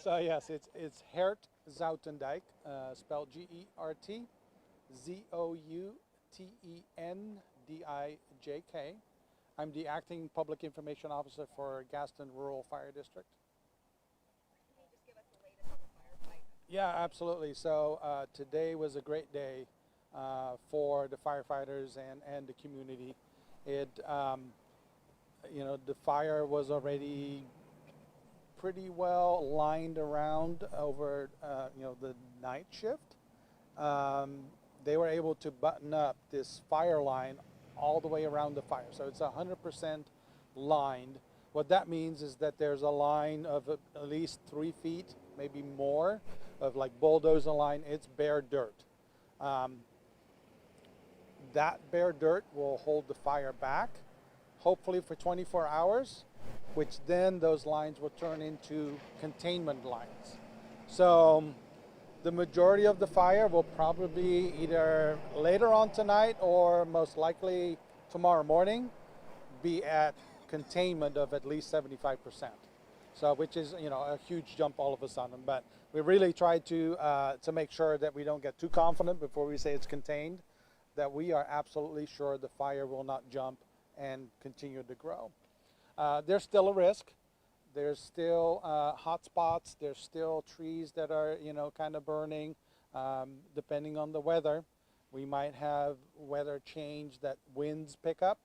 So yes, it's Gert Zoutendijk, spelled Geroutendijk. I'm the acting public information officer for Gaston Rural Fire District. Can you just give us the latest on the firefight? Yeah, absolutely. So today was a great day for the firefighters and the community. It, the fire was already pretty well lined around over, the night shift. They were able to button up this fire line all the way around the fire. So it's 100% lined. What that means is that there's a line of at least 3 feet, maybe more, of like bulldozer line. It's bare dirt. That bare dirt will hold the fire back, hopefully for 24 hours, which then those lines will turn into containment lines. So the majority of the fire will probably either later on tonight or most likely tomorrow morning be at containment of at least 75%. So which is, a huge jump all of a sudden. But we really try to make sure that we don't get too confident before we say it's contained, that we are absolutely sure the fire will not jump and continue to grow. There's still a risk. There's still hot spots. There's still trees that are, kind of burning. Depending on the weather, we might have weather change that winds pick up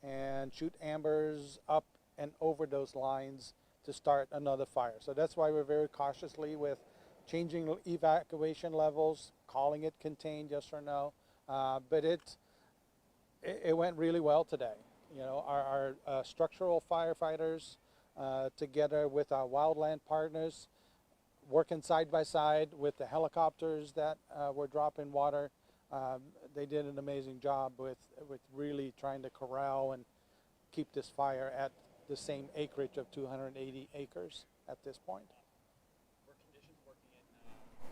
and shoot ambers up and over those lines to start another fire. So that's why we're very cautiously with changing evacuation levels, calling it contained, yes or no. But it went really well today. Our structural firefighters, together with our wildland partners, working side by side with the helicopters that were dropping water. They did an amazing job with really trying to corral and keep this fire at the same acreage of 280 acres at this point. Were conditions working in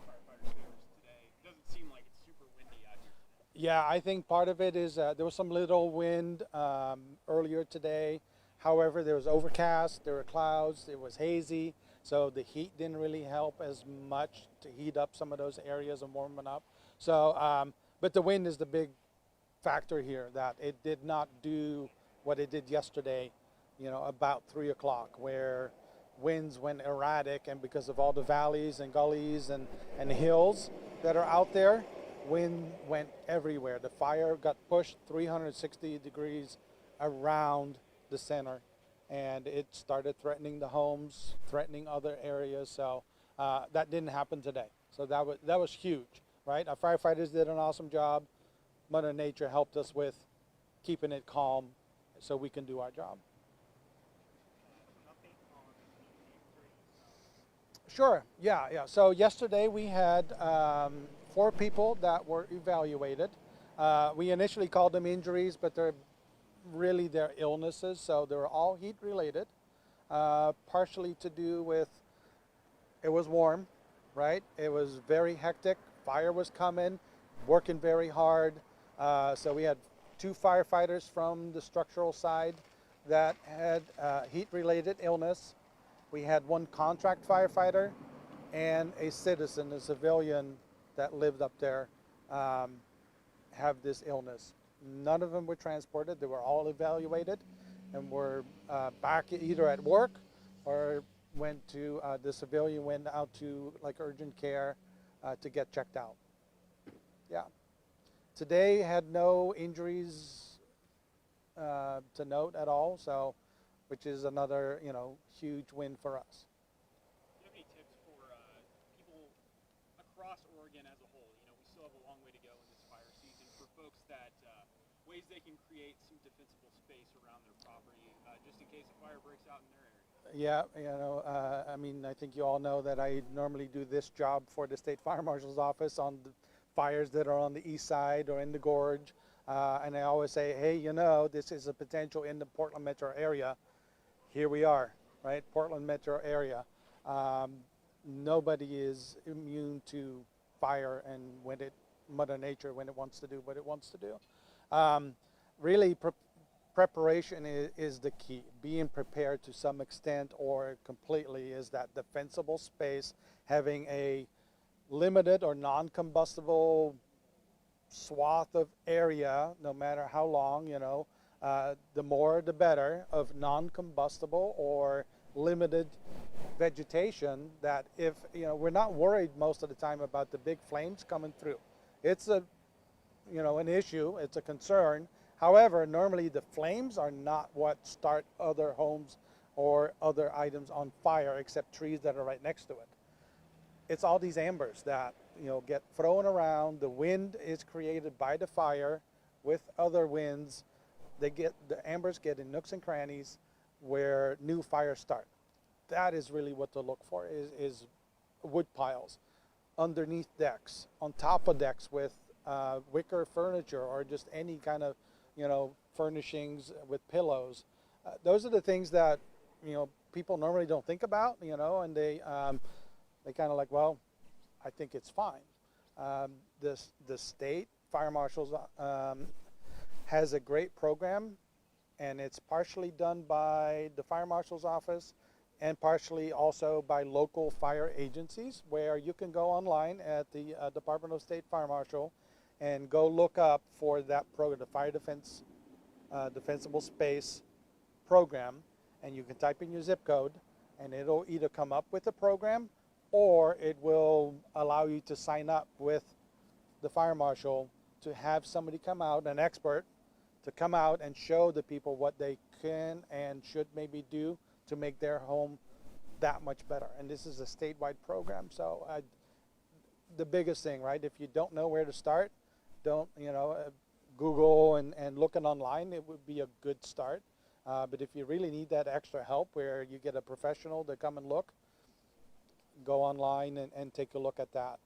firefighters' favors today? It doesn't seem like it's super windy out here today. Yeah, I think part of it is there was some little wind earlier today. However, there was overcast, there were clouds, it was hazy, so the heat didn't really help as much to heat up some of those areas and warm them up. So, but the wind is the big factor here, that it did not do what it did yesterday, about 3 o'clock, where winds went erratic, and because of all the valleys and gullies and hills that are out there, wind went everywhere. The fire got pushed 360 degrees around the center, and it started threatening the homes, threatening other areas. So that didn't happen today. So that was huge, right? Our firefighters did an awesome job. Mother Nature helped us with keeping it calm so we can do our job. Sure, yeah. So yesterday we had 4 people that were evaluated. We initially called them injuries, but they're really their illnesses. So they were all heat related, partially to do with, it was warm, right? It was very hectic. Fire was coming, working very hard. So we had 2 firefighters from the structural side that had heat related illness. We had 1 contract firefighter and a citizen, a civilian that lived up there, have this illness. None of them were transported. They were all evaluated and were back either at work or went to, the civilian went out to like urgent care to get checked out. Yeah. Today had no injuries to note at all, so, which is another, huge win for us. Do you have any tips for people across Oregon as a whole? We still have a long way to go in this fire season. For folks that ways they can create some defensible space around their property, just in case a fire breaks out in their area. Yeah, I think you all know that I normally do this job for the State Fire Marshal's office on the fires that are on the east side or in the gorge. And I always say, hey, this is a potential in the Portland metro area. Here we are, right? Portland metro area. Nobody is immune to fire and Mother Nature, when it wants to do what it wants to do. Really preparation is the key. Being prepared to some extent or completely is that defensible space, having a limited or non-combustible swath of area, no matter how long, the more the better, of non-combustible or limited vegetation, that if, we're not worried most of the time about the big flames coming through. It's an issue, it's a concern. However, normally the flames are not what start other homes or other items on fire, except trees that are right next to it. It's all these embers that get thrown around. The wind is created by the fire with other winds. The embers get in nooks and crannies where new fires start. That is really what to look for, is wood piles, underneath decks, on top of decks with wicker furniture or just any kind of furnishings with pillows. Those are the things that people normally don't think about, and they kind of like, well, I think it's fine. The state fire marshals has a great program, and it's partially done by the fire marshal's office and partially also by local fire agencies, where you can go online at the Department of State Fire Marshal and go look up for that program, the Fire Defensible Space program, and you can type in your zip code, and it'll either come up with the program or it will allow you to sign up with the fire marshal to have somebody come out, an expert, to come out and show the people what they can and should maybe do to make their home that much better. And this is a statewide program, so the biggest thing, right? If you don't know where to start, don't Google and looking online. It would be a good start. But if you really need that extra help, where you get a professional to come and look, go online and take a look at that.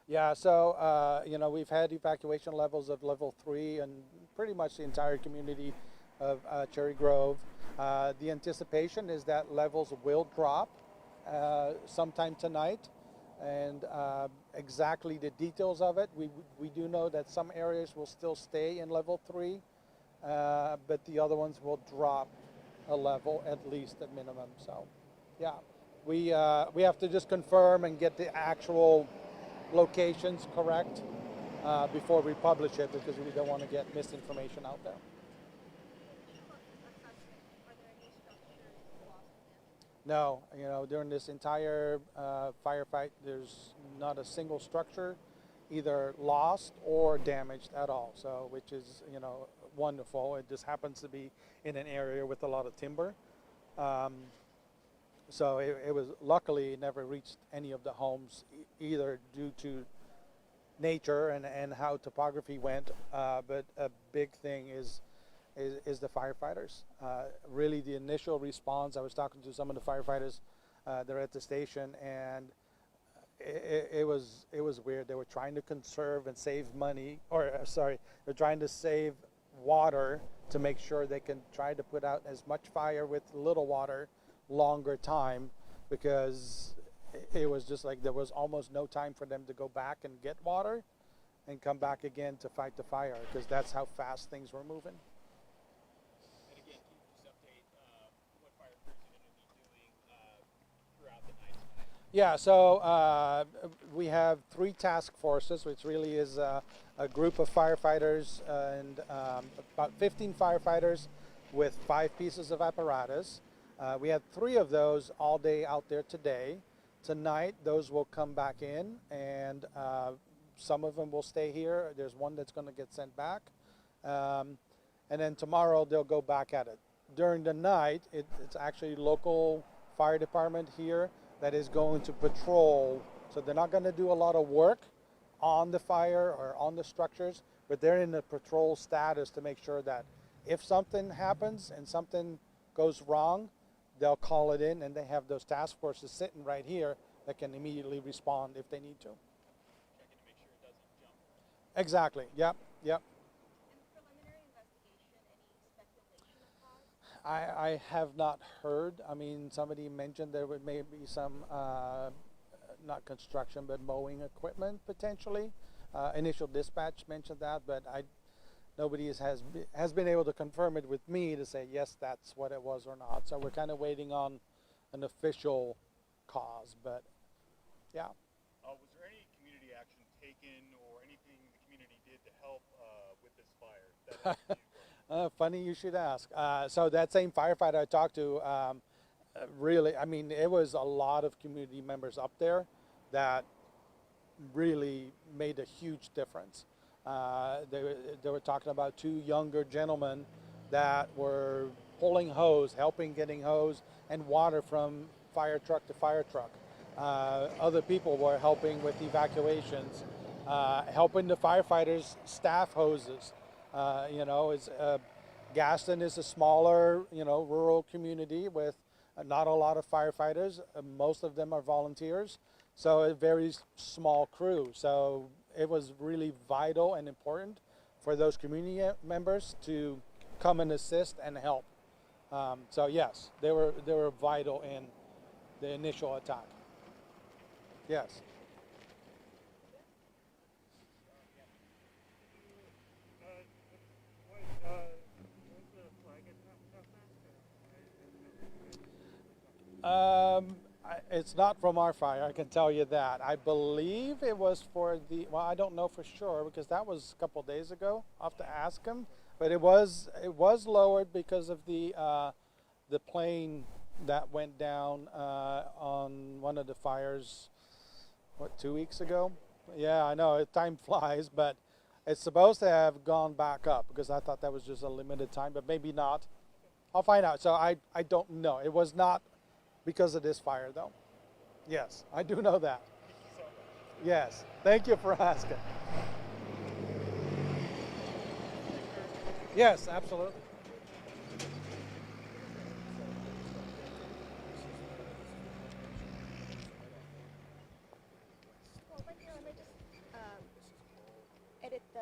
Yeah, so we've had evacuation levels of level 3 and pretty much the entire community of Cherry Grove. The anticipation is that levels will drop sometime tonight, and exactly the details of it, we do know that some areas will still stay in level 3, but the other ones will drop a level, at least at minimum. So yeah, we have to just confirm and get the actual locations correct before we publish it, because we don't want to get misinformation out there. No, during this entire firefight, there's not a single structure either lost or damaged at all. So, which is, wonderful. It just happens to be in an area with a lot of timber. So it was, luckily, it never reached any of the homes, either due to nature and how topography went. But a big thing is the firefighters. Really, the initial response. I was talking to some of the firefighters that are at the station, and it was weird. They were trying to conserve and save money, they're trying to save water to make sure they can try to put out as much fire with little water, longer time, because it was just like there was almost no time for them to go back and get water and come back again to fight the fire, because that's how fast things were moving. And again, can you just update what fire crews are going to be doing throughout the night tonight? Yeah, so we have 3 task forces, which really is a group of firefighters and about 15 firefighters with 5 pieces of apparatus. We had 3 of those all day out there today. Tonight, those will come back in, and some of them will stay here. There's one that's going to get sent back. And then tomorrow, they'll go back at it. During the night, it's actually local fire department here that is going to patrol. So they're not going to do a lot of work on the fire or on the structures, but they're in the patrol status to make sure that if something happens and something goes wrong, they'll call it in, and they have those task forces sitting right here that can immediately respond if they need to. Checking to make sure it doesn't jump. Exactly. Yep. In preliminary investigation, any speculation of cause? I have not heard. I mean, somebody mentioned there would maybe some, not construction, but mowing equipment potentially. initial dispatch mentioned that, but nobody has been able to confirm it with me to say yes, that's what it was or not. So we're kind of waiting on an official cause, but yeah. Was there any community action taken or anything the community did to help with this fire? That helped you? Funny you should ask. So that same firefighter I talked to, really, I mean, it was a lot of community members up there that really made a huge difference. They were talking about two younger gentlemen that were pulling hose, helping getting hose and water from fire truck to fire truck. Other people were helping with evacuations, helping the firefighters staff hoses. Gaston is a smaller, rural community with not a lot of firefighters. Most of them are volunteers, so a very small crew. So it was really vital and important for those community members to come and assist and help. So yes, they were vital in the initial attack. Yes. It's not from our fire, I can tell you that. I believe it was for well, I don't know for sure because that was a couple days ago. I'll have to ask him. But it was lowered because of the plane that went down on one of the fires, 2 weeks ago? Yeah, I know, time flies, but it's supposed to have gone back up because I thought that was just a limited time, but maybe not. I'll find out. So I don't know. It was not because of this fire, though. Yes, I do know that. Yes, thank you for asking. Yes, absolutely. Well, let me just edit the